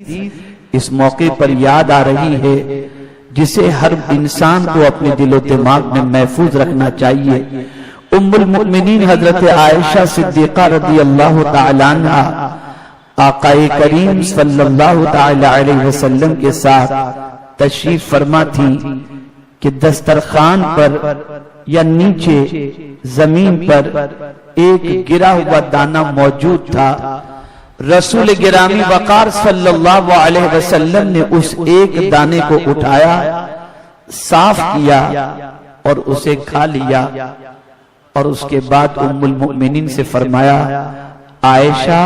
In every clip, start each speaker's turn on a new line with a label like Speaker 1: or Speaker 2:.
Speaker 1: اس موقع پر یاد آ رہی ہے جسے ہر انسان کو اپنے دل و دماغ میں محفوظ رکھنا چاہیے۔ ام المؤمنین حضرت عائشہ صدیقہ رضی اللہ تعالی عنہ آقا کریم صلی اللہ تعالی علیہ وسلم کے ساتھ تشریف فرما تھی کہ دسترخوان پر یا نیچے زمین پر ایک گرا ہوا دانہ موجود تھا۔ رسول گرامی وقار صلی اللہ علیہ وسلم نے اس ایک دانے کو اٹھایا، صاف کیا اور اسے کھا لیا، اور اس کے بعد ام المؤمنین سے فرمایا، عائشہ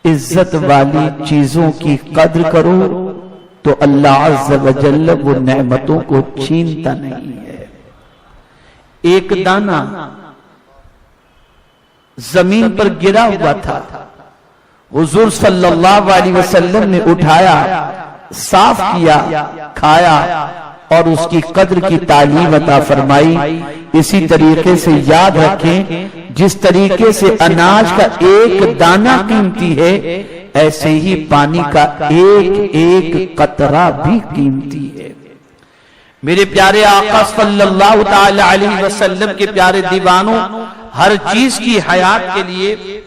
Speaker 1: عزت والی چیزوں کی قدر کرو تو اللہ عز و جل وہ نعمتوں کو چھینتا نہیں ہے۔ ایک دانہ زمین پر گرا ہوا تھا، حضور صلی اللہ علیہ وسلم نے اٹھایا، صاف کیا، کھایا اور اس کی قدر کی تعلیم عطا فرمائی۔ اسی طریقے سے یاد رکھیں، جس طریقے سے اناج کا ایک دانہ قیمتی ہے، ایسے ہی پانی کا ایک ایک قطرہ بھی قیمتی ہے۔ میرے پیارے آقا صلی اللہ تعالی علیہ وسلم کے پیارے دیوانوں، ہر چیز کی حیات کے لیے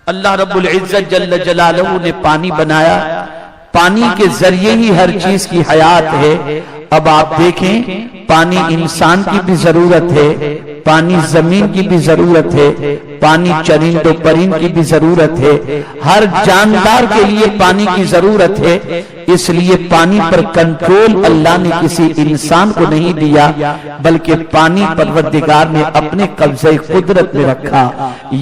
Speaker 1: اللہ رب العزت جل جلالہ نے پانی بنایا۔ پانی کے ذریعے ہی ہر چیز کی حیات ہے۔ اب آپ دیکھیں، پانی انسان کی بھی ضرورت ہے، پانی زمین کی بھی ضرورت ہے، پانی چرند و پرند کی بھی ضرورت ہے، ہر جاندار کے لیے پانی کی ضرورت ہے۔ اس لیے پانی پر کنٹرول اللہ نے کسی انسان کو نہیں دیا، بلکہ پانی پروردگار نے اپنے قبضہ قدرت میں رکھا۔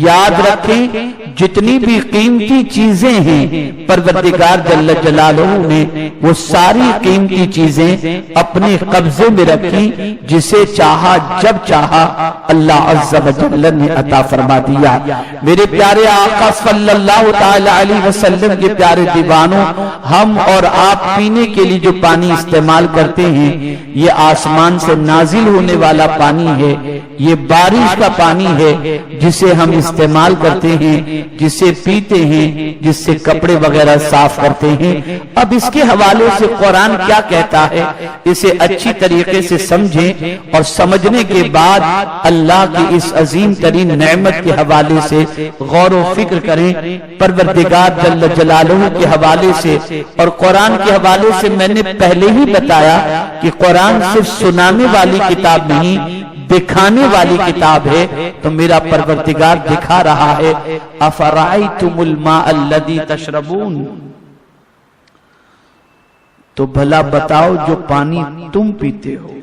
Speaker 1: یاد رکھیں، جتنی بھی قیمتی چیزیں ہیں پروردگار جل جلالہ نے وہ ساری قیمتی چیزیں اپنے قبضے میں رکھی، جسے چاہا جب چاہا اللہ عز و جل نے عطا فرما دیا۔ میرے پیارے آقا صلی اللہ تعالی علیہ وسلم کے پیارے دیوانوں، ہم اور آپ پینے کے لیے جو پانی استعمال کرتے ہیں، یہ آسمان سے نازل ہونے والا پانی ہے، یہ بارش کا پانی ہے، جسے ہم استعمال کرتے ہیں، جسے پیتے ہیں، جس سے کپڑے وغیرہ صاف کرتے ہیں۔ اب اس کے حوالے سے قرآن کیا کہتا ہے، اسے اچھی طریقے سے سمجھیں اور سمجھنے کے بعد اللہ کی اس عظیم ترین نعمت کے حوالے سے غور و فکر کریں۔ پروردگار جل جلالہ کے حوالے سے اور قرآن کے حوالے سے میں نے پہلے ہی بتایا کہ قرآن صرف سنانے والی کتاب نہیں، دکھانے والی کتاب ہے۔ تو میرا پروردگار دکھا رہا ہے، افرائیتم الماء الذی تشربون، تو بھلا بتاؤ جو پانی تم پیتے ہو،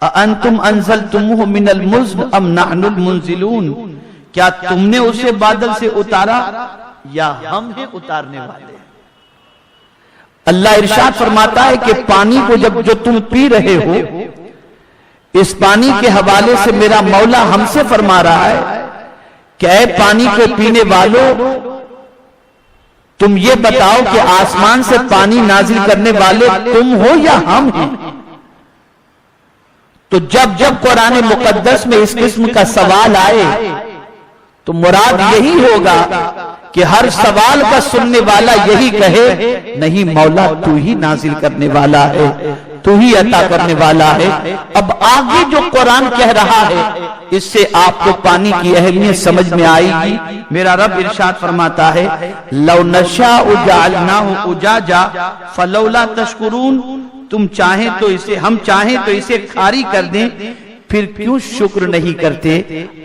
Speaker 1: اَأَنْتُمْ أَنزَلْتُمُوهُ مِنَ الْمُزْنِ أَمْ نَحْنُ الْمُنزِلُونَ، کیا تم نے اسے بادل سے اتارا یا ہم ہیں اتارنے والے؟ اللہ ارشاد فرماتا ہے کہ پانی کو جو تم پی رہے ہو، اس پانی کے حوالے سے میرا مولا ہم سے فرما رہا ہے کہ اے پانی کو پینے والوں، تم یہ بتاؤ کہ آسمان سے پانی نازل کرنے والے تم ہو یا ہم ہیں؟ تو جب قرآن مقدس میں اس قسم کا سوال آئے تو مراد یہی ہوگا کہ ہر سوال کا سننے والا یہی کہے، نہیں مولا تو ہی نازل کرنے والا ہے، تو ہی عطا کرنے والا ہے۔ اب آگے جو قرآن کہہ رہا ہے، اس سے آپ کو پانی کی اہمیت سمجھ میں آئے گی۔ میرا رب ارشاد فرماتا ہے، لَوْ نَشَاءُ جَعَلْنَاهُ أُجَاجًا فَلَوْلَا تَشْكُرُونَ، ہم چاہیں تو اسے کھاری کر دیں، پھر کیوں شکر نہیں کرتے؟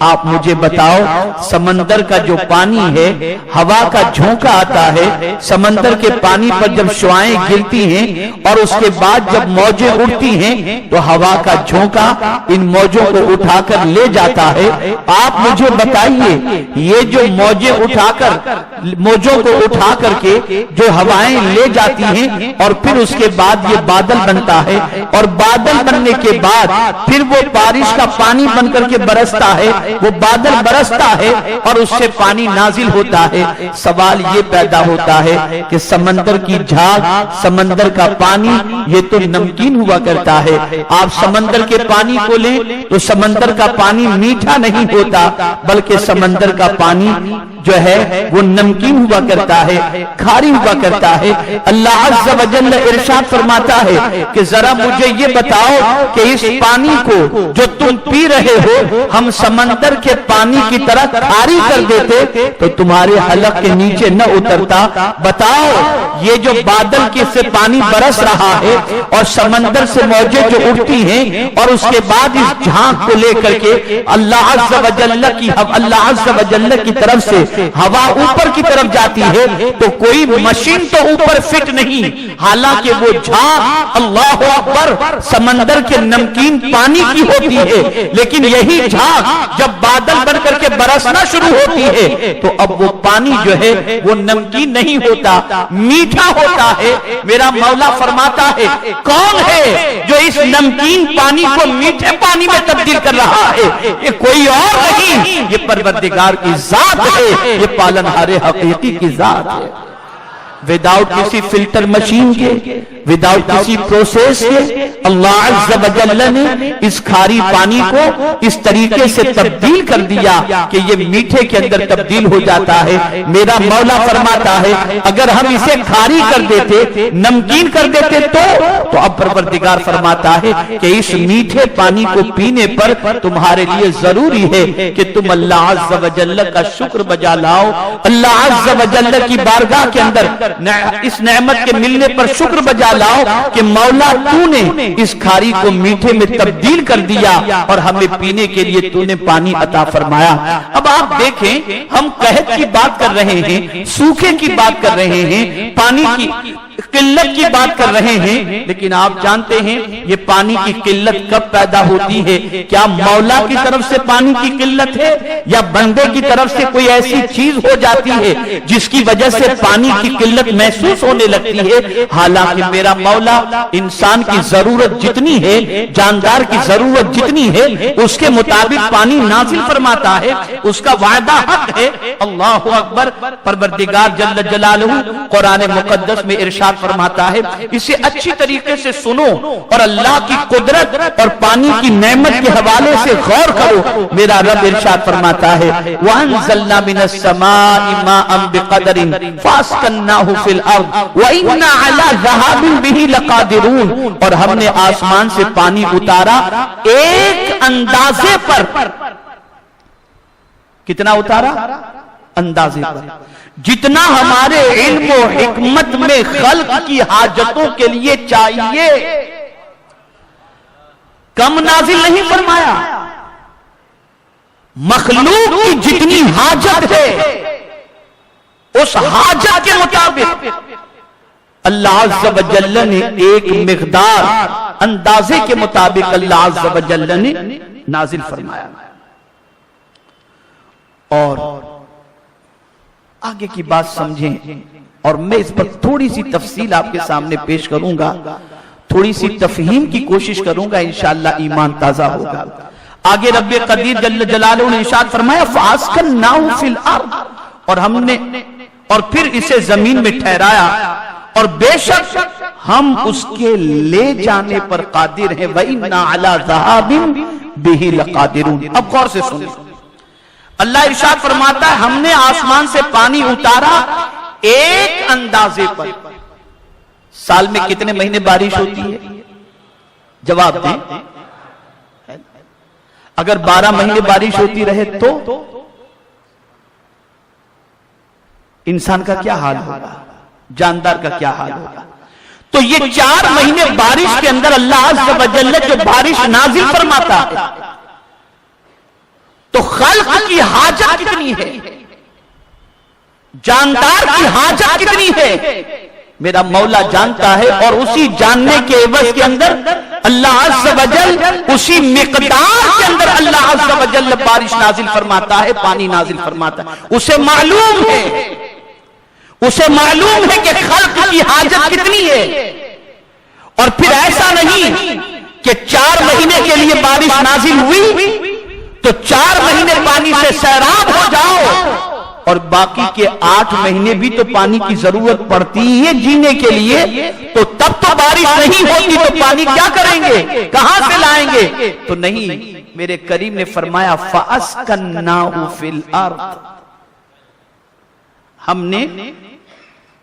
Speaker 1: آپ مجھے بتاؤ، سمندر کا جو پانی ہے، ہوا کا جھونکا آتا ہے، سمندر کے پانی پر جب شعائیں گرتی ہیں اور اس کے بعد جب موجیں اٹھتی ہیں تو ہوا کا جھونکا ان موجوں کو اٹھا کر لے جاتا ہے۔ آپ مجھے بتائیے، یہ جو موجوں کو اٹھا کر کے جو ہوائیں لے جاتی ہیں اور پھر اس کے بعد یہ بادل بنتا ہے، اور بادل بننے کے بعد پھر وہ بارش کا پانی بن کر کے برستا ہے، وہ بادل برستا ہے اور اس سے پانی نازل ہوتا ہے۔ سوال یہ پیدا ہوتا ہے کہ سمندر کی جھاگ، سمندر کا پانی یہ تو نمکین ہوا کرتا ہے، آپ سمندر کے پانی کو لیں تو سمندر کا پانی میٹھا نہیں ہوتا، بلکہ سمندر کا پانی جو ہے وہ نمکین ہوا کرتا ہے، کھاری ہوا کرتا ہے۔ اللہ عز و جل ارشاد فرماتا ہے کہ ذرا مجھے یہ بتاؤ کہ اس پانی کو جو تم پی رہے ہو ہم سمندر کے پانی کی طرح کھاری کر دیتے تو تمہارے حلق کے نیچے نہ اترتا۔ بتاؤ یہ جو بادل کے سے پانی برس رہا ہے اور سمندر سے موجیں جو اٹھتی ہیں اور اس کے بعد اس جھانک کو لے کر کے اللہ عز و جل کی طرف سے ہوا اوپر کی طرف جاتی ہے تو کوئی مشین تو اوپر فٹ نہیں، حالانکہ وہ جھانک اللہ اکبر سمندر کے نمکین پانی کی ہوتی ہے، لیکن یہی جھانک جب بادل بن کر کے برسنا شروع ہوتی ہے تو اب وہ پانی جو ہے وہ نمکین نہیں ہوتا، میٹھا ہوتا ہے۔ میرا مولا فرماتا ہے کون ہے جو اس نمکین پانی کو میٹھے پانی میں تبدیل کر رہا ہے؟ یہ کوئی اور نہیں، یہ پروردگار کی ذات ہے، یہ پالنہار حقیقی کی ذات ہے۔ وداؤٹ کسی فلٹر مشین کے، وداؤٹ کسی پروسیس کے اللہ عز و جل نے اس کھاری پانی کو اس طریقے سے تبدیل کر دیا کہ یہ میٹھے کے اندر تبدیل ہو جاتا ہے۔ میرا مولا فرماتا ہے اگر ہم اسے کھاری کر دیتے، نمکین کر دیتے تو اب پروردگار فرماتا ہے کہ اس میٹھے پانی کو پینے پر تمہارے لیے ضروری ہے کہ تم اللہ عز و جل کا شکر بجا لاؤ، اللہ عز و جل کی بارگاہ کے اندر اس نعمت کے ملنے پر شکر بجا لاؤ کہ مولا تو نے اس کھاری کو میٹھے میں تبدیل کر دیا اور ہمیں پینے کے لیے تو نے پانی عطا فرمایا۔ اب آپ دیکھیں ہم قحط کی بات کر رہے ہیں، سوکھے کی بات کر رہے ہیں، پانی کی قلت کی بات کر رہے ہیں، لیکن آپ جانتے ہیں یہ پانی کی قلت کب پیدا ہوتی ہے؟ کیا مولا کی طرف سے پانی کی قلت ہے یا بندے کی طرف سے کوئی ایسی چیز ہو جاتی ہے جس کی وجہ سے پانی کی قلت محسوس ہونے لگتی ہے؟ حالانکہ میرا مولا انسان کی ضرورت جتنی ہے، جاندار کی ضرورت جتنی ہے اس کے مطابق پانی نازل فرماتا ہے، اس کا وعدہ حق ہے۔ اللہ اکبر۔ پروردگار جل جلالہ قرآن مقدس میں ارشاد فرماتا ہے اسے اچھی طریقے سے سنو اور اللہ کی قدرت اور پانی کی نعمت کے حوالے سے غور کرو۔ میرا رب ارشاد فرماتا ہے وَأَنزَلْنَا مِنَ السَّمَاءِ مَاءً بِقَدَرٍ فَأَسْكَنَّاهُ فِي الْأَرْضِ وَإِنَّا عَلَى ذَهَابٍ بِهِ لَقَادِرُونَ۔ اور ہم نے آسمان سے پانی اتارا ایک اندازے پر۔ کتنا اتارا؟ اندازے پر، جتنا ہمارے علم و حکمت میں خلق کی حاجتوں کے لیے چاہیے، کم نازل نہیں فرمایا۔ مخلوق کی جتنی حاجت ہے اس حاجت کے مطابق اللہ عز و جل نے ایک مقدار اندازے کے مطابق اللہ عز و جل نے نازل فرمایا۔ اور آگے کی بات سمجھیں اور میں اس پر تھوڑی سی تفصیل آپ کے سامنے پیش کروں گا، تھوڑی سی تفہیم کی کوشش کروں گا، انشاءاللہ ایمان تازہ ہوگا۔ آگے رب قدیر جل جلالہ نے ارشاد فرمایا فَأَسْكَنَّاهُ فِي الْأَرْضِ، اور ہم نے اور پھر اسے زمین میں ٹھہرایا اور بے شک ہم اس کے لے جانے پر قادر ہیں وَإِنَّا عَلَى ذَهَابٍ بِهِ لَقَادِرُونَ۔ اب غور سے سنیں، اللہ ارشاد فرماتا ہے ہم نے آسمان سے پانی اتارا ایک اندازے پر۔ سال میں کتنے مہینے بارش ہوتی ہے؟ جواب دیں۔ اگر 12 مہینے بارش ہوتی رہے تو انسان کا کیا حال ہوگا، جاندار کا کیا حال ہوگا؟ تو یہ 4 مہینے بارش کے اندر اللہ عز و جل جو بارش نازل فرماتا ہے تو خلق کی حاجت کتنی ہے، جاندار کی حاجت کتنی ہے، میرا مولا جانتا ہے۔ اور اسی جاننے کے عوض کے اندر اللہ عز و جل اسی مقدار کے اندر اللہ عز و جل بارش نازل فرماتا ہے، پانی نازل فرماتا ہے۔ اسے معلوم ہے کہ خلق کی حاجت کتنی ہے۔ اور پھر ایسا نہیں کہ 4 مہینے کے لیے بارش نازل ہوئی تو 4 مہینے پانی سے سیراب ہو جاؤ اور باقی کے 8 مہینے بھی تو پانی کی ضرورت پڑتی ہے جینے کے لیے، تو تب تو بارش نہیں ہوتی تو پانی کیا کریں گے، کہاں سے لائیں گے؟ تو نہیں، میرے کریم نے فرمایا فَأَسْكَنَّاهُ فِي الْأَرْضِ، ہم نے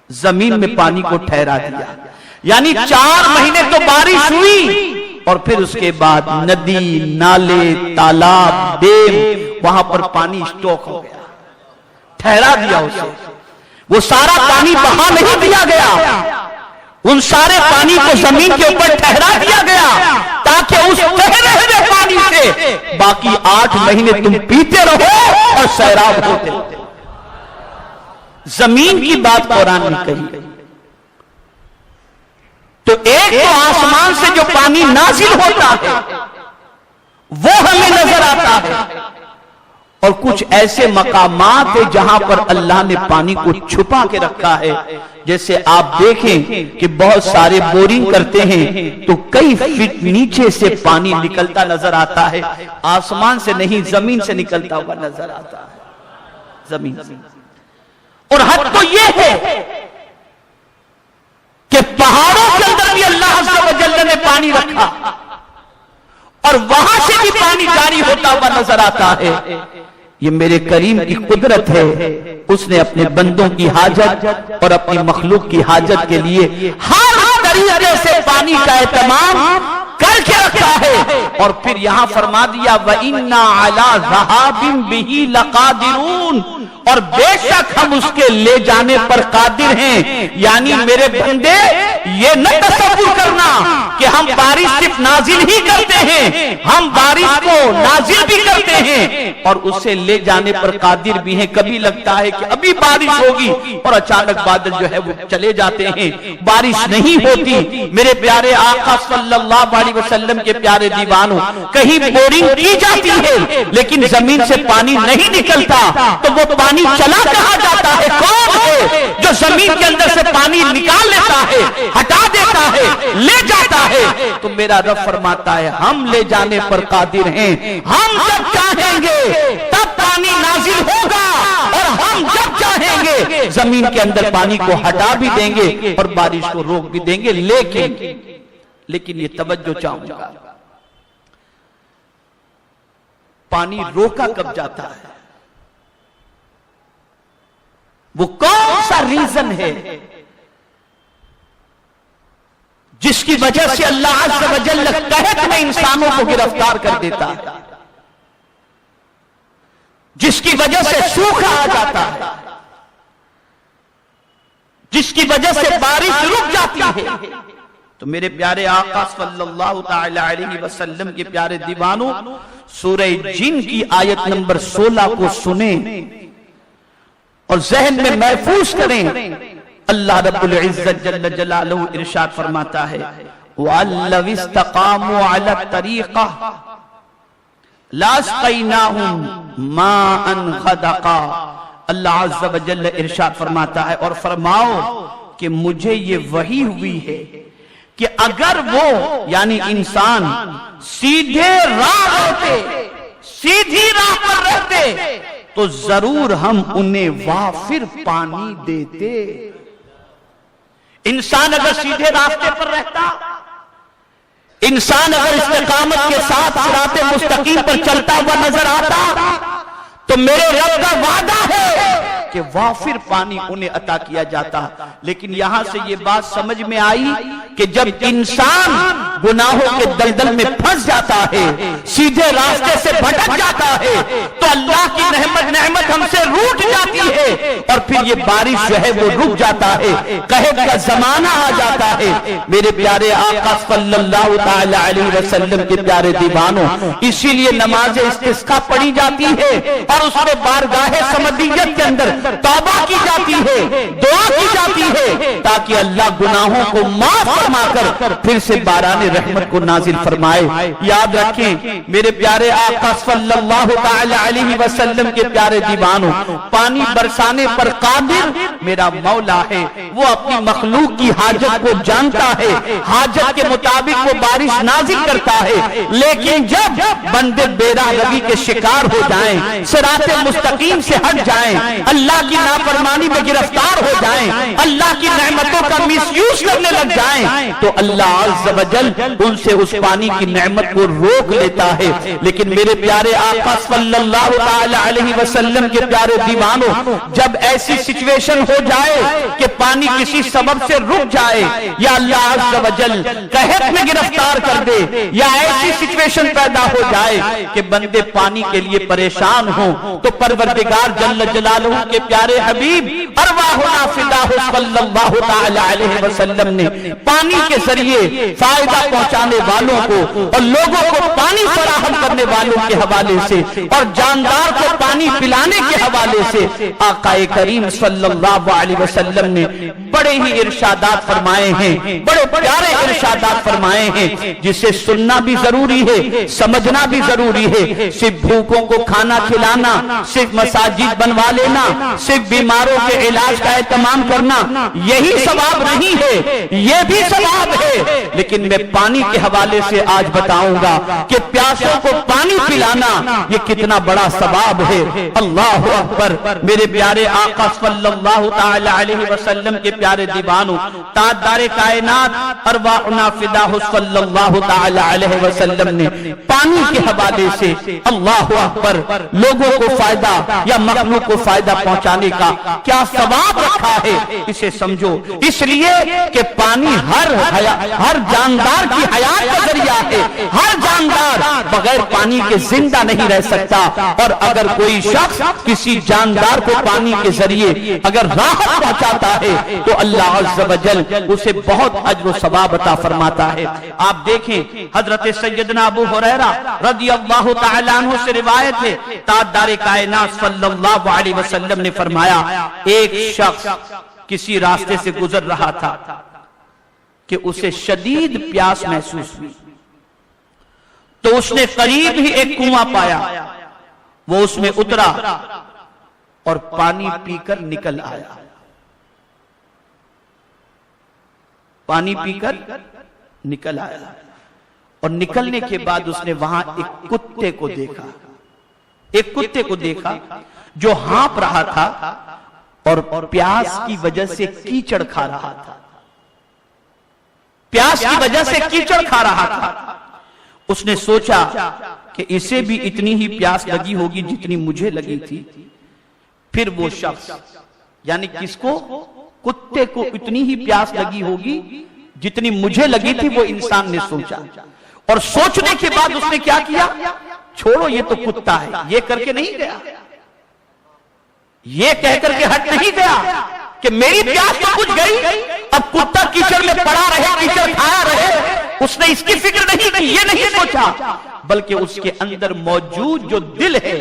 Speaker 1: زمین میں پانی کو ٹھہرا دیا، یعنی 4 مہینے تو بارش ہوئی اور پھر اس کے بعد ندی، نالے، تالاب، ڈیم، وہاں پر پانی اسٹاک ہو گیا، ٹھہرا دیا اسے۔ وہ سارا پانی بہا نہیں دیا گیا، ان سارے پانی کو زمین کے اوپر ٹھہرا دیا گیا تاکہ اس ٹھہرے ہوئے پانی سے باقی 8 مہینے تم پیتے رہو اور سیراب ہوتے رہو۔ زمین کی بات قرآن نے کہی تو ایک تو آسمان سے جو پانی نازل ہوتا ہے وہ ہمیں نظر آتا ہے، اور کچھ ایسے مقامات ہیں جہاں پر اللہ نے پانی کو چھپا کے رکھا ہے۔ جیسے آپ دیکھیں کہ بہت سارے بورنگ کرتے ہیں تو کئی فٹ نیچے سے پانی نکلتا نظر آتا ہے، آسمان سے نہیں، زمین سے نکلتا ہوا نظر آتا ہے، زمین سے۔ اور حد تو یہ ہے کہ پہاڑوں کے اندر بھی اللہ عز و جل نے پانی رکھا اور وہاں سے بھی پانی جاری ہوتا ہوا نظر آتا ہے۔ یہ میرے کریم کی قدرت ہے، اس نے اپنے بندوں کی حاجت اور اپنی مخلوق کی حاجت کے لیے ہر طریقے سے پانی کا اہتمام کر کے رکھا ہے۔ اور پھر یہاں فرما دیا وَإِنَّا عَلَىٰ ذَهَابٍ بِهِ لَقَادِرُونَ، اور بے شک ہم اس کے لے جانے پر قادر ہیں۔ یعنی میرے بندے یہ نہ تصور کرنا کہ ہم بارش صرف نازل ہی کرتے ہیں، ہم بارش کو نازل بھی کرتے ہیں اور اسے لے جانے پر قادر بھی ہیں۔ کبھی لگتا ہے کہ ابھی بارش ہوگی اور اچانک بادل جو ہے وہ چلے جاتے ہیں، بارش نہیں ہوتی۔ میرے پیارے آقا صلی اللہ علیہ وسلم کے پیارے دیوانوں، کہیں بورنگ کی جاتی ہے لیکن زمین سے پانی نہیں نکلتا تو وہ پانی چلا کہاں جاتا ہے؟ کون ہے جو زمین کے اندر سے پانی نکال لیتا ہے، ہٹا دیتا ہے، لے جاتا ہے؟ تو میرا رب فرماتا ہے ہم لے جانے پر قادر ہیں، ہم جب چاہیں گے تب پانی نازل ہوگا اور ہم جب چاہیں گے زمین کے اندر پانی کو ہٹا بھی دیں گے اور بارش کو روک بھی دیں گے۔ لیکن یہ توجہ چاہوں گا، پانی روکا کب جاتا ہے؟ وہ کون سا ریزن ہے جس کی وجہ سے اللہ عز و جل قحط میں انسانوں کو گرفتار کر دیتا ہے، جس کی وجہ سے سوکھا آ جاتا ہے، جس کی وجہ سے بارش رک جاتی ہے؟ تو میرے پیارے آقا صلی اللہ تعالی علیہ وسلم کے پیارے دیوانوں، سورہ جن کی آیت نمبر 16 کو سنیں اور ذہن میں محفوظ کریں۔ اللہ رب العزت جل جلالہ ارشاد فرماتا ہے وَأَلَّوِ اسْتَقَامُوا عَلَى الطَّرِيقَةِ لَاسْقَيْنَاهُمْ مَاءً غَدَقًا۔ اللہ عز و جل ارشاد فرماتا ہے اور فرماؤ کہ مجھے یہ وحی ہوئی ہے کہ اگر وہ یعنی انسان سیدھے راہ رہتے، سیدھی راہ پر رہتے تو ضرور ہم انہیں وافر پانی دیتے۔ انسان اگر سیدھے راستے پر رہتا، انسان اگر استقامت کے ساتھ صراط مستقیم پر چلتا ہوا نظر آتا تو میرے رب کا وعدہ ہے کہ وافر پانی انہیں عطا کیا جاتا۔ لیکن یہاں سے یہ بات سمجھ میں آئی کہ جب انسان گناہوں کے دلدل میں پھنس جاتا ہے، سیدھے راستے سے بھٹک جاتا ہے تو اللہ کی نعمت ہم سے روٹ جاتی ہے اور پھر یہ بارش جو ہے وہ رک جاتا ہے، قحط کا زمانہ آ جاتا ہے۔ میرے پیارے آقا صلی اللہ تعالی علیہ وسلم کے پیارے دیوانوں، اسی لیے نماز استسقاء پڑھی جاتی ہے اور اس میں بارگاہ سمدیت کے اندر توبہ کی جاتی ہے، دعا کی جاتی ہے تاکہ اللہ گناہوں کو معاف فرما کر پھر سے باران رحمت کو نازل فرمائے۔ یاد رکھیں میرے پیارے آقا صلی اللہ تعالی علیہ وسلم کے پیارے دیوانوں، پانی برسانے پر قادر میرا مولا ہے، وہ اپنی مخلوق کی حاجت کو جانتا ہے، حاجت کے مطابق وہ بارش نازل کرتا ہے۔ لیکن جب بندے بیراہ روی کے شکار ہو جائیں، صراط مستقیم سے ہٹ جائیں، اللہ کی نافرمانی میں گرفتار ہو جائیں، اللہ کی نعمت نعمتوں کا مس یوز کرنے لگ جائیں تو اللہ عز و جل ان سے اس پانی کی نعمت کو روک لیتا ہے۔ لیکن میرے پیارے آقا صلی اللہ تعالی علیہ وسلم کے پیارے دیوانوں، جب ایسی سچویشن ہو جائے کہ پانی کسی سبب سے رک جائے یا اللہ عز و جل قحط میں گرفتار کر دے یا ایسی سچویشن پیدا ہو جائے کہ بندے پانی کے لیے پریشان ہوں، تو پروردگار جل جلالہ کے پیارے حبیب ارواحنا فداہ صلی اللہ تعالی علیہ وسلم نے پانی کے ذریعے فائدہ پہنچانے والوں کو اور لوگوں کو پانی فراہم کرنے والوں کے حوالے سے اور جاندار کو پانی پلانے کے حوالے سے آقا کریم صلی اللہ علیہ وسلم نے بڑے ہی ارشادات فرمائے ہیں، بڑے پیارے ارشادات فرمائے ہیں جسے سننا بھی ضروری ہے، سمجھنا بھی ضروری ہے۔ صرف بھوکوں کو کھانا کھلانا، صرف مساجد بنوا لینا، صرف بیماروں کے علاج کا اہتمام کرنا یہی ثواب نہیں ہے، یہ بھی ثواب ہے، لیکن میں پانی کے حوالے سے آج بتاؤں گا کہ پیاسوں کو پانی پلانا یہ کتنا بڑا ثواب ہے۔ اللہ اکبر، میرے پیارے آقا صلی اللہ تعالی علیہ وسلم کے پیارے دیوانوں، تاجدار کائنات ارواحنا فداہ صلی اللہ تعالی علیہ وسلم نے پانی کے حوالے سے اللہ اکبر لوگوں کو فائدہ یا مخلوق کو فائدہ پہنچانے کا کیا ثواب رکھا ہے، اسے سمجھو۔ اس لیے کہ پانی ہر جاندار کی حیات کا ذریعہ ہے، ہر جاندار بغیر پانی کے زندہ نہیں رہ سکتا، اور اگر کوئی شخص کسی جاندار کو پانی کے ذریعے اگر راحت پہنچاتا ہے تو اللہ عز و جل اسے بہت اجر و ثواب عطا فرماتا ہے۔ آپ دیکھیں حضرت سیدنا ابو ہریرہ رضی اللہ تعالی عنہ سے روایت ہے، تاجدار کائنات صلی اللہ علیہ وسلم نے فرمایا ایک شخص کسی راستے سے گزر رہا تھا کہ اسے شدید پیاس محسوس ہوئی، تو اس نے قریب ہی ایک کنواں پایا، وہ اس میں اترا اور پانی پی کر نکل آیا۔ پانی پی کر نکل آیا اور نکلنے کے بعد اس نے وہاں ایک کتے کو دیکھا، ایک کتے کو دیکھا جو ہانپ رہا تھا اور پیاس کی وجہ سے کیچڑ کھا رہا تھا، پیاس کی وجہ سے کیچڑ کھا رہا تھا۔ اس نے سوچا کہ اسے بھی اتنی ہی پیاس لگی ہوگی جتنی مجھے لگی تھی۔ پھر وہ شخص یعنی کس کو؟ کتے کو اتنی ہی پیاس لگی ہوگی جتنی مجھے لگی تھی، وہ انسان نے سوچا، اور سوچنے کے بعد اس نے کیا کیا؟ چھوڑو یہ تو کتا ہے، یہ کر کے نہیں گیا، یہ کہہ کر کے ہٹ نہیں گیا کہ میری پیاس تو بجھ گئی، اب کتا کیچڑ میں پڑا رہے، کیچڑ کھایا رہے۔ اس نے اس کی فکر نہیں کی، یہ نہیں سوچا، بلکہ اس کے اندر موجود جو دل ہے،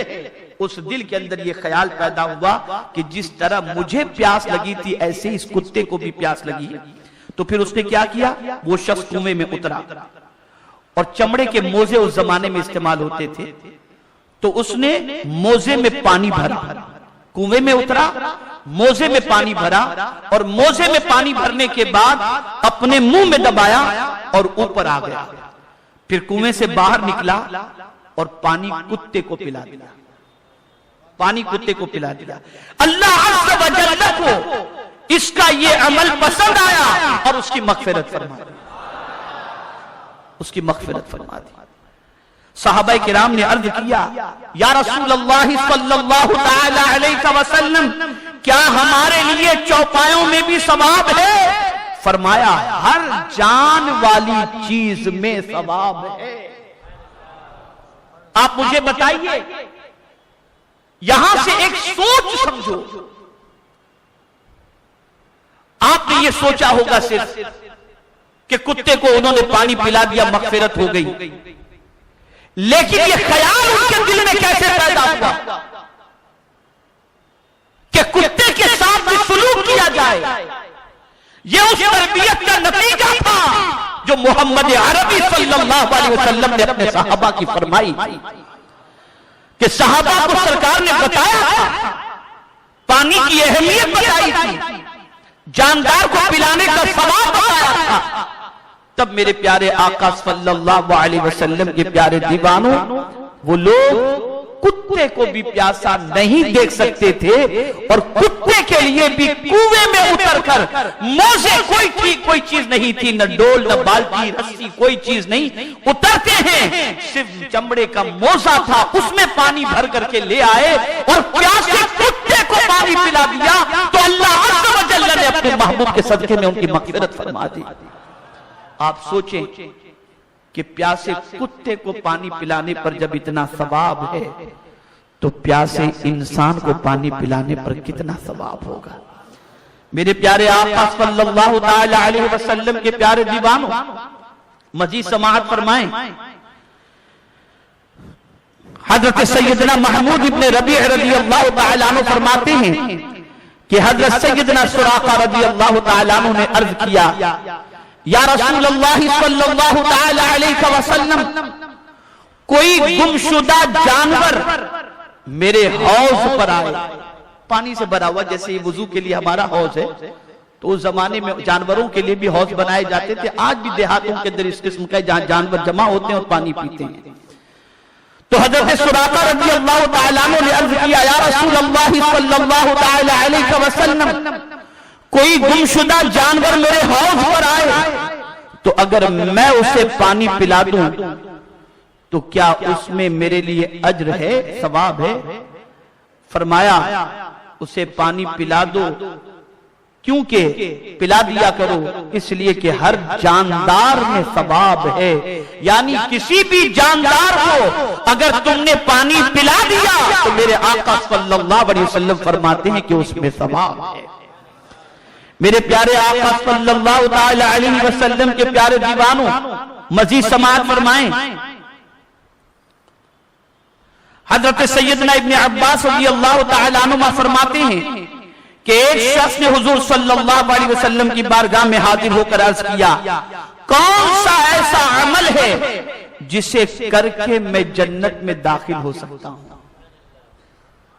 Speaker 1: اس دل کے اندر یہ خیال پیدا ہوا کہ جس طرح مجھے پیاس لگی تھی ایسے اس کتے کو بھی پیاس لگی ہے۔ تو پھر اس نے کیا کیا؟ وہ شخص کنویں میں اترا، اور چمڑے کے موزے اس زمانے میں استعمال ہوتے تھے، تو اس نے موزے میں پانی بھرا، کنویں میں اترا، موزے میں پانی بھرا، اور موزے میں پانی بھرنے کے بعد اپنے منہ میں دبایا اور اوپر آ گیا۔ پھر کنویں سے باہر نکلا اور پانی کتے کو پلا دیا، پانی کتے کو پلا دیا۔ اللہ عز و جل کو اس کا یہ عمل پسند آیا اور اس کی مغفرت فرما دی، اس کی مغفرت فرما دی۔ صحابہ کرام نے عرض کیا یا رسول اللہ صلی اللہ تعالی علیہ وسلم، کیا ہمارے لیے چوپایوں میں بھی ثواب ہے؟ فرمایا ہر جان والی چیز میں ثواب ہے۔ آپ مجھے بتائیے، یہاں سے ایک سوچ سمجھو، آپ نے یہ سوچا ہوگا صرف کہ کتے کو انہوں نے پانی پلا دیا، مغفرت ہو گئی، لیکن یہ خیال ان کے دل میں کیسے پیدا ہوا کہ کتے کے ساتھ بھی سلوک کیا جائے؟ یہ اس تربیت کا نتیجہ تھا جو محمد عربی صلی اللہ علیہ وسلم نے اپنے صحابہ کی فرمائی کہ صحابہ کو سرکار نے بتایا تھا، پانی کی اہمیت بتائی تھی، جاندار کو پلانے کا ثواب بتایا تھا۔ تب میرے پیارے آقا صلی اللہ علیہ وسلم کے پیارے دیوانوں، وہ لوگ کتے کو بھی پیاسا نہیں دیکھ سکتے تھے، اور کتے کے لیے بھی کنویں میں اتر کر موزے کوئی چیز نہیں تھی، نہ ڈول نہ بالٹی رسی کوئی چیز نہیں، اترتے ہیں صرف چمڑے کا موزہ تھا، اس میں پانی بھر کر کے لے آئے اور پیاسے کتے کو پانی پلا دیا، تو اللہ عز و جل نے اپنے محبوب کے صدقے میں ان کی مغفرت فرما دی۔ آپ سوچیں کہ پیاسے کتے کو پانی پلانے پر جب اتنا ثواب ہے تو پیاسے انسان کو پانی پلانے پر کتنا ثواب ہوگا۔ میرے پیارے آقا صلی اللہ تعالی علیہ وسلم کے پیارے دیوانوں، مزید سماعت فرمائیں۔ حضرت سیدنا محمود ابن ربیع رضی اللہ تعالی عنہ فرماتے ہیں کہ حضرت سیدنا سراقہ رضی اللہ تعالی عنہ نے عرض کیا، یا رسول اللہ صلی اللہ تعالی علیہ وسلم، کوئی گمشدہ جانور میرے حوض پر آئے، پانی سے بھرا ہوا، جیسے وضو کے لیے ہمارا حوض ہے، تو اس زمانے میں جانوروں کے لیے بھی حوض بنائے جاتے تھے، آج بھی دیہاتوں کے اندر اس قسم کا جہاں جانور جمع ہوتے ہیں اور پانی پیتے ہیں۔ تو حضرت سراقہ رضی اللہ تعالیٰ عنہ نے عرض کیا، یا رسول اللہ صلی اللہ تعالی علیہ وسلم، کوئی گمشدہ جانور میرے حوض پر آئے تو اگر میں اسے پانی پلا دوں تو کیا اس میں میرے لیے اجر ہے، ثواب ہے؟ فرمایا اسے پانی پلا دو، کیونکہ پلا دیا کرو اس لیے کہ ہر جاندار میں ثواب ہے، یعنی کسی بھی جاندار کو اگر تم نے پانی پلا دیا تو میرے آقا صلی اللہ علیہ وسلم فرماتے ہیں کہ اس میں ثواب ہے۔ میرے پیارے آقا صلی اللہ تعالی علیہ وسلم کے پیارے دیوانوں، مزید سماعت فرمائیں۔ حضرت سیدنا ابن عباس رضی اللہ تعالی عنہ فرماتے ہیں کہ ایک شخص نے حضور صلی اللہ علیہ وسلم کی بارگاہ میں حاضر ہو کر عرض کیا، کون سا ایسا عمل ہے جسے کر کے میں جنت میں داخل ہو سکتا ہوں؟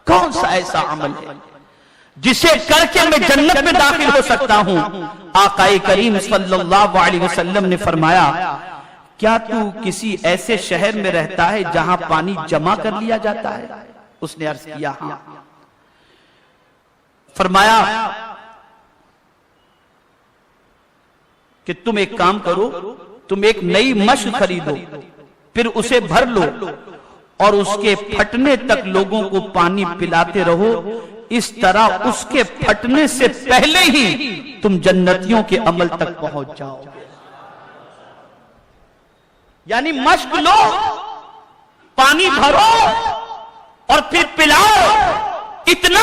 Speaker 1: کون سا ایسا عمل ہے جسے کر کے میں جنت میں داخل ہو سکتا ہوں؟ آقا کریم صلی اللہ علیہ وسلم نے فرمایا، کیا تو کسی ایسے شہر میں رہتا ہے جہاں پانی جمع کر لیا جاتا ہے؟ اس نے عرض کیا ہاں۔ فرمایا کہ تم ایک کام کرو، تم ایک نئی مشق خریدو، پھر اسے بھر لو اور اس کے پھٹنے تک لوگوں کو پانی پلاتے رہو، اس طرح اس کے پھٹنے سے پہلے ہی تم جنتیوں کے عمل تک پہنچ جاؤ گے۔ یعنی مشق لو، پانی بھرو اور پھر پلاؤ، اتنا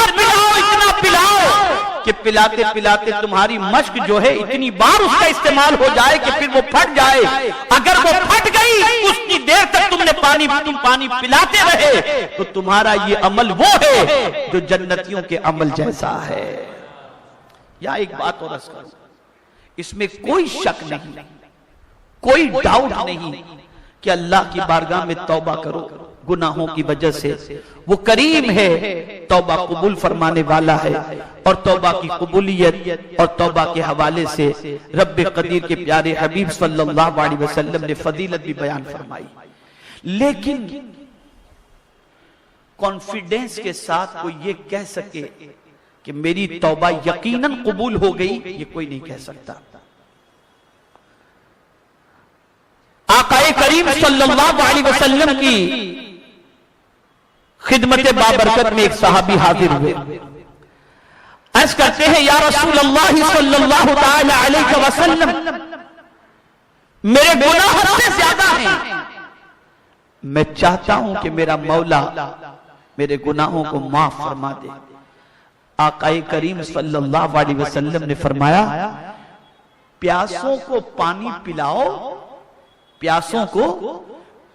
Speaker 1: پلاؤ کہ پلاتے پلاتے تمہاری مشق جو ہے اتنی بار اس کا استعمال ہو جائے کہ پھر وہ پھٹ جائے۔ اگر وہ پھٹ گئی اس کی دیر تک تم پانی پلاتے رہے تو تمہارا یہ عمل وہ ہے جو جنتیوں کے عمل جیسا ہے۔ یا ایک بات اور عرض کروں، اس میں کوئی شک نہیں، کوئی ڈاؤٹ نہیں کہ اللہ کی بارگاہ میں توبہ کرو گناہوں کی وجہ سے، وہ کریم ہے، توبہ قبول فرمانے والا ہے، اور توبہ کی قبولیت اور توبہ کے حوالے سے رب قدیر کے پیارے حبیب صلی اللہ علیہ وسلم نے فضیلت بھی بیان فرمائی۔ لیکن کانفیڈنس کے ساتھ کوئی یہ کہہ سکے کہ میری توبہ یقیناً قبول ہو گئی، یہ کوئی نہیں کہہ سکتا۔ آقا کریم صلی اللہ علیہ وسلم کی خدمت بابرکت میں ایک صحابی حاضر ہوئے، عرض کرتے ہیں یا رسول اللہ صلی اللہ تعالی علیہ وسلم، میرے گناہ حد سے زیادہ ہیں، میں چاہتا ہوں کہ میرا مولا میرے گناہوں کو معاف فرما دے۔ آقا کریم صلی اللہ علیہ وسلم نے فرمایا، پیاسوں کو پانی پلاؤ، پیاسوں کو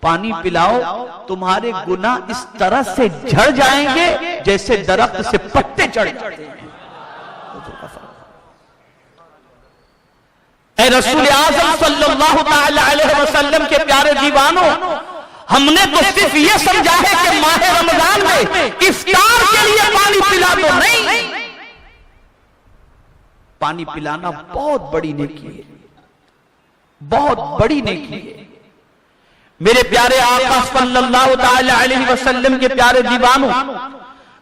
Speaker 1: پانی پلاؤ، تمہارے گناہ اس طرح سے جھڑ جائیں گے جیسے درخت سے پتے جھڑ جاتے ہیں۔ اے رسول اعظم صلی اللہ تعالی علیہ وسلم کے پیارے دیوانوں، ہم نے تو صرف یہ سمجھا ہے کہ ماہ رمضان میں افطار کے لیے پانی پلا دو، نہیں، پانی پلانا بہت بڑی نیکی ہے، بہت بڑی نیکی ہے۔ میرے پیارے آقا صلی اللہ تعالی علیہ وسلم کے پیارے دیوانوں،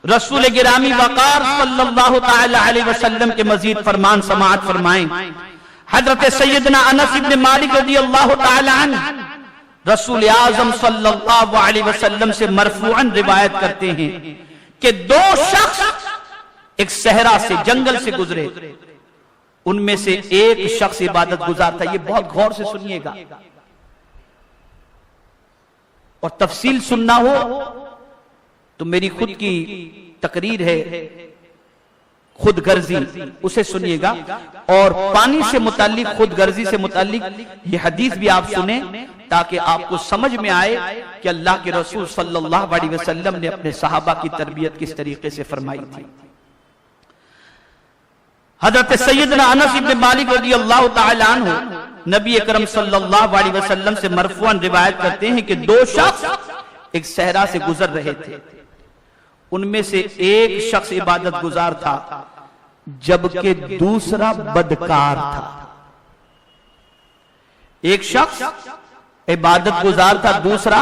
Speaker 1: رسول گرامی وقار صلی اللہ تعالی علیہ وسلم کے مزید فرمان سماعت فرمائیں۔ حضرت سیدنا انس بن مالک رضی اللہ تعالی عنہ رسول اعظم صلی اللہ علیہ وسلم سے مرفوعاً روایت کرتے ہیں کہ دو شخص ایک صحرا سے، جنگل سے گزرے، ان میں سے ایک شخص عبادت گزار تھا۔ یہ بہت غور سے سنیے گا اور تفصیل سننا ہو تو میری خود کی تقریر ہے خود غرضی، اسے سنیے گا، اور پانی سے متعلق، خود غرضی سے متعلق یہ حدیث بھی آپ سنیں تاکہ آپ کو سمجھ میں آئے کہ اللہ کے رسول صلی اللہ علیہ وسلم نے اپنے صحابہ کی تربیت کس طریقے سے فرمائی تھی۔ حضرت سیدنا انس بن مالک رضی اللہ تعالی عنہ نبی اکرم صلی اللہ علیہ وسلم سے مرفوعاً روایت کرتے ہیں کہ دو شخص ایک صحرا سے گزر رہے تھے، ان میں سے ایک شخص عبادت گزار تھا جبکہ دوسرا بدکار تھا۔ ایک شخص عبادت گزار تھا، دوسرا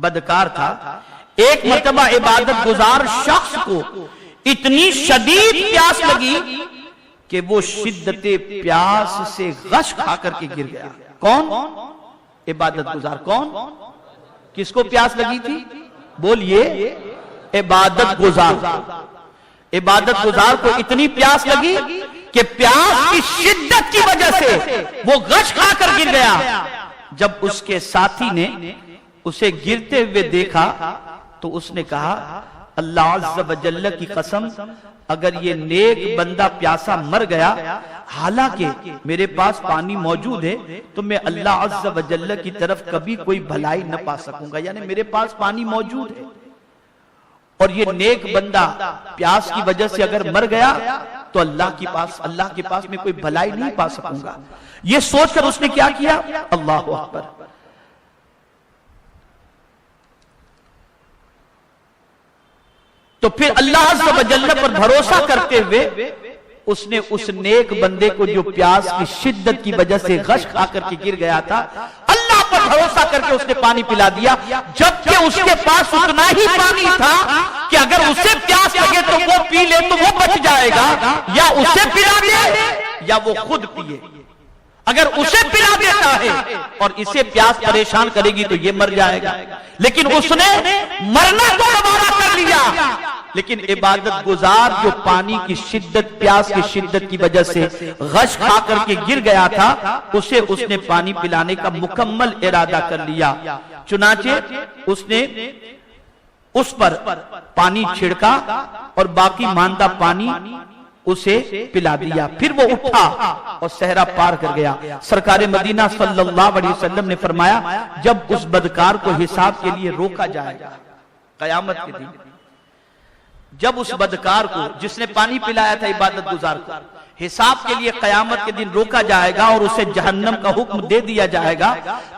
Speaker 1: بدکار تھا۔ ایک مرتبہ عبادت گزار شخص کو اتنی شدید پیاس لگی کہ وہ شدت پیاس سے غش کھا کر کے گر گیا۔ کون؟ عبادت گزار۔ کون؟ کس کو پیاس لگی تھی؟ بولیے، عبادت گزار۔ عبادت گزار کو اتنی پیاس لگی کہ پیاس کی شدت کی وجہ سے وہ غش کھا کر گر گیا۔ جب اس کے ساتھی نے اسے گرتے ہوئے دیکھا تو اس نے کہا، اللہ عز و جل کی قسم، اگر یہ نیک بندہ پیاسا مر گیا، حالانکہ میرے پاس پانی موجود ہے، تو میں اللہ عز و جل کی طرف کبھی کوئی بھلائی نہ پا سکوں گا، یعنی میرے پاس پانی موجود ہے اور یہ نیک بندہ پیاس کی وجہ سے اگر مر گیا تو اللہ کے پاس میں کوئی بھلائی نہیں پا سکوں گا۔ یہ سوچ کر اس نے کیا کیا؟ اللہ اکبر، تو پھر اللہ عز و جل پر بھروسہ کرتے ہوئے اس نے اس نیک بندے کو جو پیاس کی شدت کی وجہ سے غش کھا کر کے گر گیا تھا، اللہ پر بھروسہ کر کے اس نے پانی پلا دیا، جبکہ اس کے پاس اتنا ہی پانی تھا کہ اگر اسے پیاس لگے تو وہ پی لے تو وہ بچ جائے گا، یا اسے پلا دے یا وہ خود پیے۔ اگر اسے پلا دیتا ہے اور اسے پیاس پریشان کرے گی تو یہ مر جائے گا، لیکن اس نے مرنا تو گوارا کر لیا، لیکن عبادت گزار جو پانی کی شدت، پیاس کی شدت کی وجہ سے غش کھا کر کے گر گیا تھا، اسے اس نے پانی پلانے کا مکمل ارادہ کر لیا۔ چنانچہ اس نے اس پر پانی چھڑکا اور باقی ماندہ پانی اسے پلا دیا، پھر وہ اٹھا اور صحرا پار کر گیا۔ سرکار مدینہ صلی اللہ علیہ وسلم نے فرمایا، جب اس بدکار کو حساب کے لیے روکا جائے گا قیامت کے دن، جب اس بدکار کو جس نے پانی پلایا تھا عبادت گزار کو حساب کے لیے قیامت کے دن روکا جائے گا اور اسے جہنم کا حکم دے دیا جائے گا،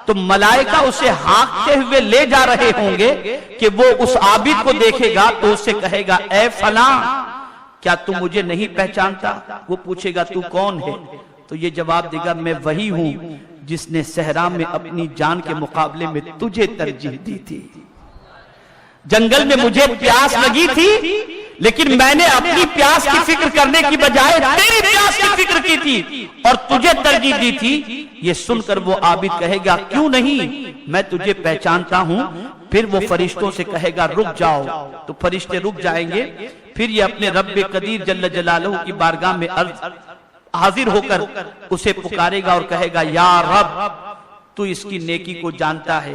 Speaker 1: تو ملائکہ اسے ہانکتے ہوئے لے جا رہے ہوں گے کہ وہ اس عابد کو دیکھے گا تو اسے کہے گا، اے فلاں، کیا تم مجھے نہیں پہچانتا؟ وہ پوچھے گا، تو کون ہے؟ تو یہ جواب دے گا، میں وہی ہوں جس نے صحرا میں اپنی جان کے مقابلے میں تجھے ترجیح دی تھی۔ جنگل میں مجھے پیاس لگی تھی، لیکن میں نے اپنی پیاس کی فکر کرنے کی بجائے تیری پیاس کی فکر کی تھی اور تجھے ترجیح دی تھی۔ یہ سن کر وہ عابد کہے گا، کیوں نہیں، میں تجھے پہچانتا ہوں۔ پھر وہ فرشتوں سے کہے گا، رک جاؤ، تو فرشتے رک جائیں گے۔ پھر یہ اپنے رب قدیر جل جلالہ کی بارگاہ میں حاضر ہو کر اسے پکارے گا اور کہے گا، یا رب، تو اس کی نیکی کو جانتا ہے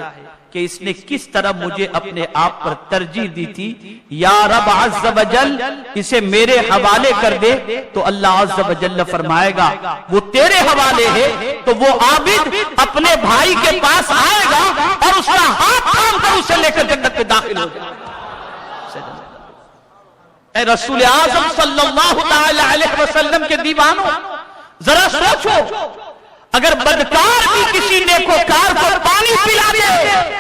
Speaker 1: کہ اس نے کس طرح مجھے اپنے آپ پر ترجیح دی تھی، یا رب عز و جل، اسے میرے حوالے کر دے۔ تو اللہ عز و جل فرمائے گا، وہ تیرے حوالے ہے۔ تو وہ عابد اپنے بھائی کے پاس آئے گا اور اس کا ہاتھ تھام کر اسے لے کر جنت میں داخل ہو جائے گا۔ اے رسول اعظم صلی اللہ علیہ وسلم کے دیوانوں، ذرا سوچو، اگر بدکار بھی کسی نیکوکار کو پانی پلا دے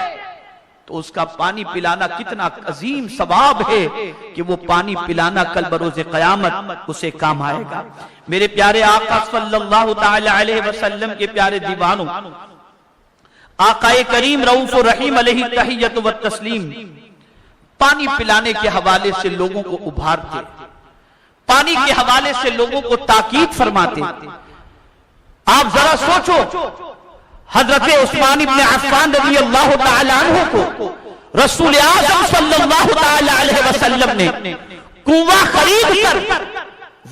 Speaker 1: تو اس کا پانی پلانا کتنا عظیم ثواب ہے کہ وہ پانی پلانا کل بروز قیامت اسے کام آئے گا۔ میرے پیارے آقا صلی اللہ تعالی علیہ وسلم کے پیارے دیوانوں، آقائے کریم رؤوف الرحیم علیہ تحیۃ و تسلیم پانی پلانے کے حوالے سے لوگوں کو ابھارتے، پانی کے حوالے سے لوگوں کو تاکید فرماتے۔ آپ ذرا سوچو، حضرت عثمان ابن عفان رضی اللہ تعالی عنہ کو رسول اعظم صلی اللہ تعالی علیہ وسلم نے کنواں خرید کر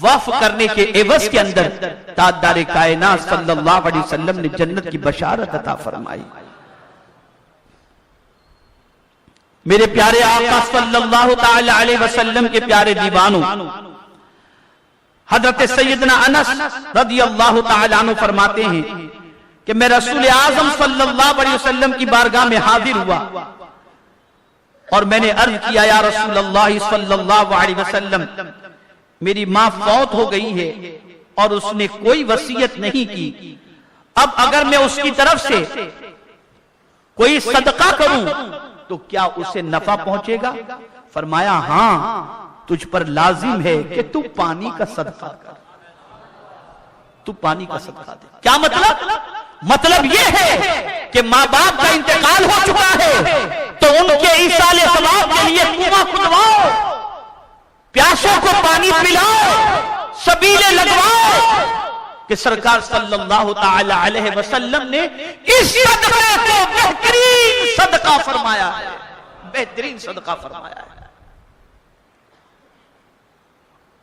Speaker 1: وقف کرنے کے عوض کے اندر تاجدار کائنات صلی اللہ علیہ وسلم نے جنت کی بشارت عطا فرمائی۔ میرے پیارے آقا صلی اللہ تعالی علیہ وسلم کے پیارے دیوانوں، حضرت سیدنا انس رضی اللہ تعالی عنہ فرماتے ہیں کہ میں رسول اعظم صلی اللہ علیہ وسلم کی بارگاہ میں حاضر ہوا اور میں نے عرض کیا، یا رسول اللہ صلی اللہ علیہ وسلم، میری ماں فوت ہو گئی ہے اور اس نے کوئی وصیت نہیں کی، اب اگر میں اس کی طرف سے کوئی صدقہ کروں تو کیا اسے نفع پہنچے گا؟ فرمایا ہاں، تجھ پر لازم ہے کہ تو پانی کا صدقہ کر، تو پانی کا صدقہ دے۔ کیا مطلب یہ ہے کہ ماں باپ کا انتقال ہو چکا ہے تو ان کے ایصال ثواب کے لیے کنواں کھدواؤ، پیاسوں کو پانی پلاؤ، سبیلیں لگواؤ، کہ سرکار صلی اللہ تعالی علیہ وسلم نے اس صدقے کو بہترین صدقہ فرمایا ہے، بہترین صدقہ فرمایا ہے۔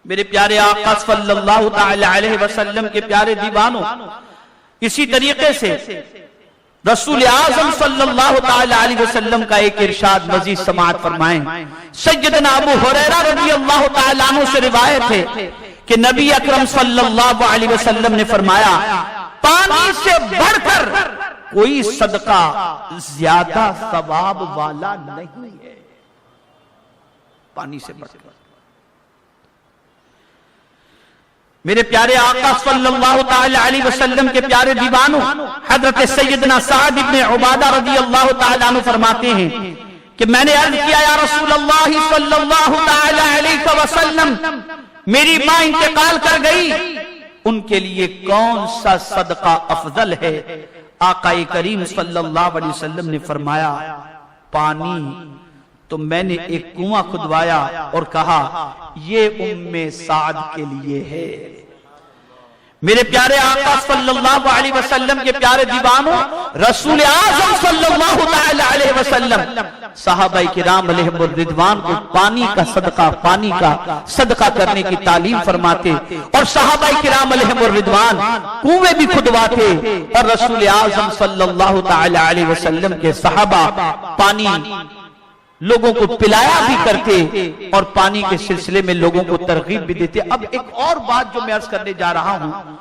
Speaker 1: میرے پیارے آقا صلی اللہ تعالی علیہ وسلم کے پیارے دیوانوں، اسی طریقے سے رسول اعظم صلی اللہ تعالی علیہ وسلم کا ایک ارشاد مزید سماعت فرمائیں۔ سیدنا ابو ہریرہ رضی اللہ تعالی عنہ سے روایت ہے کہ نبی اکرم صلی اللہ علیہ وسلم نے فرمایا، پانی سے بڑھ کر کوئی صدقہ زیادہ ثواب والا نہیں ہے، پانی سے بڑھ کر۔ میرے پیارے آقا صلی اللہ تعالی علیہ وسلم کے پیارے دیوانوں، حضرت سیدنا سعد بن عبادہ رضی اللہ تعالی عنہ فرماتے ہیں کہ میں نے عرض کیا، یا رسول اللہ صلی اللہ تعالی علیہ وسلم، میری ماں انتقال کر گئی، ان کے لیے کون سا صدقہ افضل ہے؟ آقا کریم صلی اللہ علیہ وسلم نے فرمایا، پانی۔ تو میں نے ایک کنواں کھدوایا اور کہا، یہ ام سعد کے لیے ہے۔ میرے پیارے آقا صلی اللہ علیہ وسلم کے پیارے دیوانوں، رسول اعظم صلی اللہ تعالی علیہ وسلم صحابہ کرام علیہم الرضوان کو پانی کا صدقہ کرنے کی تعلیم فرماتے، اور صحابہ کرام علیہم الرضوان کنویں بھی کھدواتے، اور رسول اعظم صلی اللہ تعالی علیہ وسلم کے صحابہ پانی لوگوں کو پلایا بھی کرتے اور پانی کے سلسلے میں لوگوں کو ترغیب بھی دیتے۔ اب ایک اور بات جو میں عرض کرنے جا رہا ہوں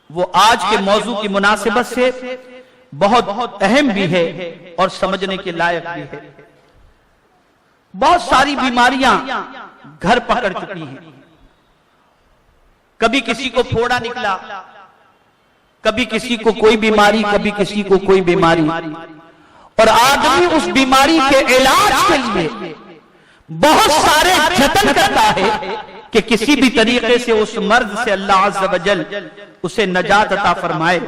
Speaker 1: وہ آج کے موضوع کی مناسبت سے بہت اہم بھی ہے اور سمجھنے کے لائق بھی ہے۔ بہت ساری بیماریاں گھر پکڑ چکی ہیں، کبھی کسی کو پھوڑا نکلا، کبھی کسی کو کوئی بیماری، کبھی کسی کو کوئی بیماری، اور آدمی اس بیماری کے علاج کے لیے بہت سارے جتن کرتا ہے کہ کسی بھی طریقے سے اس مرض سے اللہ عز و جل اسے نجات عطا فرمائے۔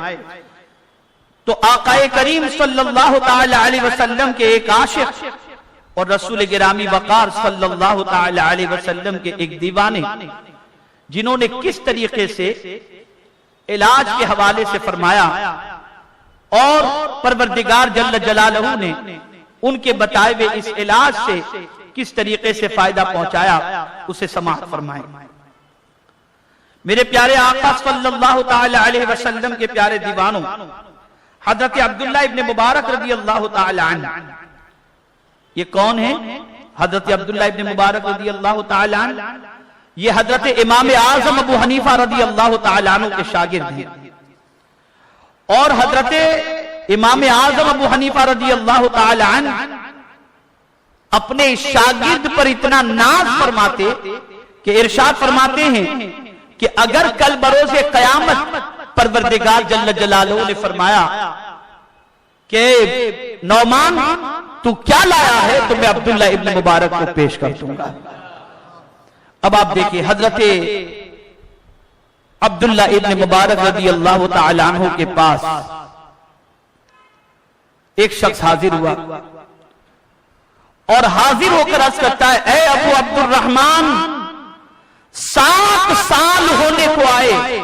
Speaker 1: تو آقا کریم صلی اللہ تعالی علیہ وسلم کے ایک عاشق اور رسول گرامی وقار صلی اللہ تعالی علیہ وسلم کے ایک دیوانے، جنہوں نے کس طریقے سے علاج کے حوالے سے فرمایا اور پروردگار جل جلالہ نے ان کے بتائے ہوئے اس علاج سے کس طریقے سے فائدہ پہنچایا، اسے سماعت فرمائیں۔ میرے پیارے آقا صلی اللہ تعالی علیہ وسلم کے پیارے دیوانوں، حضرت عبداللہ ابن مبارک رضی اللہ تعالی عنہ، یہ کون ہیں؟ حضرت عبداللہ ابن مبارک رضی اللہ تعالی عنہ یہ حضرت امام اعظم ابو حنیفہ رضی اللہ تعالی عنہ کے شاگرد ہیں، اور حضرت امام اعظم ابو حنیفہ رضی اللہ تعالی عنہ اپنے شاگرد پر اتنا ناز فرماتے کہ ارشاد فرماتے ہیں کہ اگر کل بروز قیامت پروردگار جل جلالہ نے فرمایا کہ نعمان تو کیا لایا ہے، تو میں عبداللہ ابن مبارک کو پیش کر دوں گا۔ اب آپ دیکھیں، حضرت عبداللہ ابن مبارک رضی اللہ تعالی عنہ کے پاس ایک شخص حاضر ہوا اور حاضر ہو کر عرض کرتا ہے اے ابو عبد الرحمن 7 سال ہونے کو آئے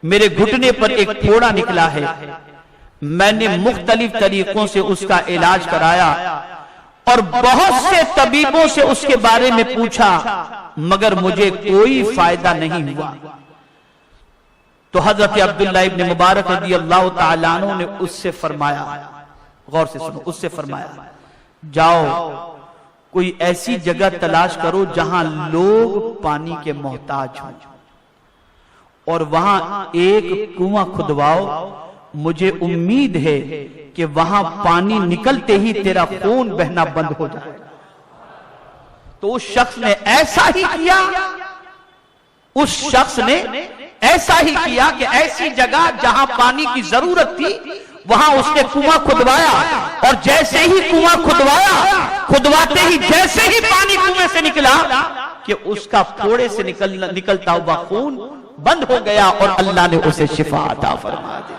Speaker 1: میرے گھٹنے پر ایک پھوڑا نکلا ہے، میں نے مختلف طریقوں سے اس کا علاج کرایا اور بہت سے طبیبوں سے اس کے بارے میں پوچھا مگر مجھے کوئی فائدہ نہیں ہوا۔ تو حضرت عبداللہ ابن مبارک رضی اللہ تعالیٰ عنہ نے اس سے فرمایا، غور سے سنو، اس سے فرمایا جاؤ کوئی ایسی جگہ تلاش کرو جہاں لوگ پانی کے محتاج ہوں اور وہاں ایک کنواں کھدواؤ، مجھے امید ہے کہ وہاں پانی نکلتے ہی تیرا خون بہنا بند ہو جائے۔ تو اس شخص نے ایسا ہی کیا، اس شخص نے ایسا ہی کیا کہ ایسی جگہ جہاں پانی کی ضرورت تھی وہاں اس نے کنواں کھدوایا، اور جیسے ہی کنواں کھدوایا، کھدواتے ہی جیسے ہی پانی کنویں سے نکلا کہ اس کا پھوڑے سے نکلتا ہوا خون بند ہو گیا اور اللہ نے اسے شفا عطا فرما دی۔